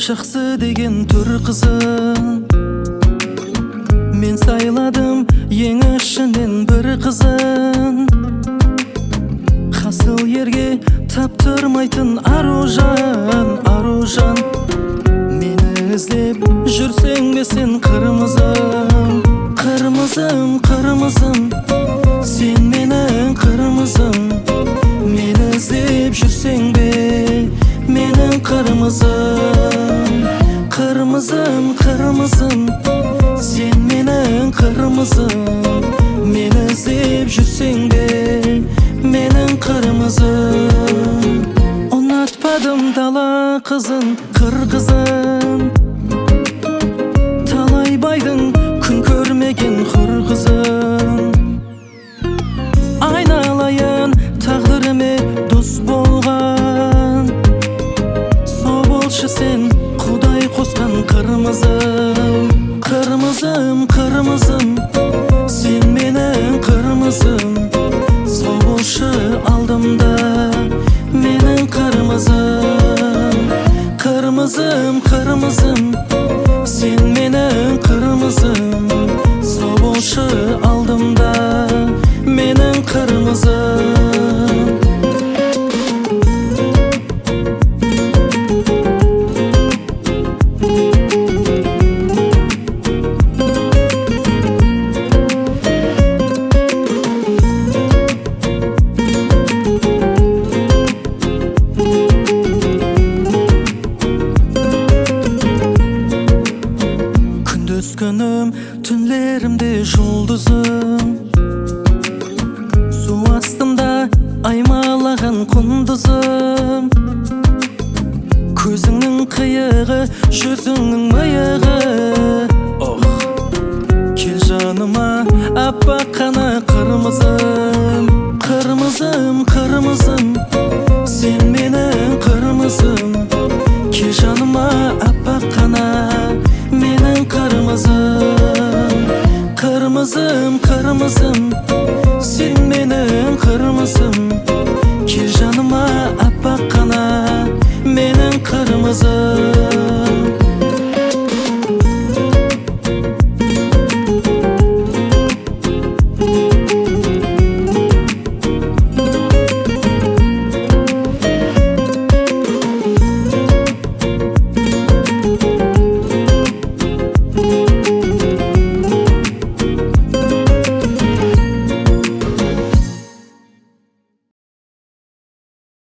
жақсы деген түр қызын мен сайладым ең ішінен бір қызын. Қасыл ерге таптырмайтын аружан, аружан. Мені іздеп жүрсең бе сен қырмызым, қырмызым, қырмызым. Сен менің қырмызым. Мені іздеп жүрсең бе менің қырмызым, қырмызым, қырмызым. Сен менің қырмызым. Мені іздеп жүрсең бе менің қырмызым. Ұнатпадым дала қызын, қыр қызын. Талай байдың күн көрмеген құр қызын. Айналайын тағдырыме дос болған, со болшы сен құдай қосқан қырмызым, қырмызым, қырмызым. Сен менің қырмызым. Со болшы алдымда менің қырмызым, қырмызым, қырмызым. Сен менің қырмызым. Со болшы алдымда менің қырмызым. Күндіз күнім, түнлерімде жұлдызым, су астымда аймалаған құндызым. Көзіңнің қиығы, жүзіңнің миығы. Кел жаныма аппақ қана қырмызым, қырмызым, қырмызым. Сен менің қырмызым. Кел жаныма аппақ қана менің қырмызым, қырмызым, қырмызым.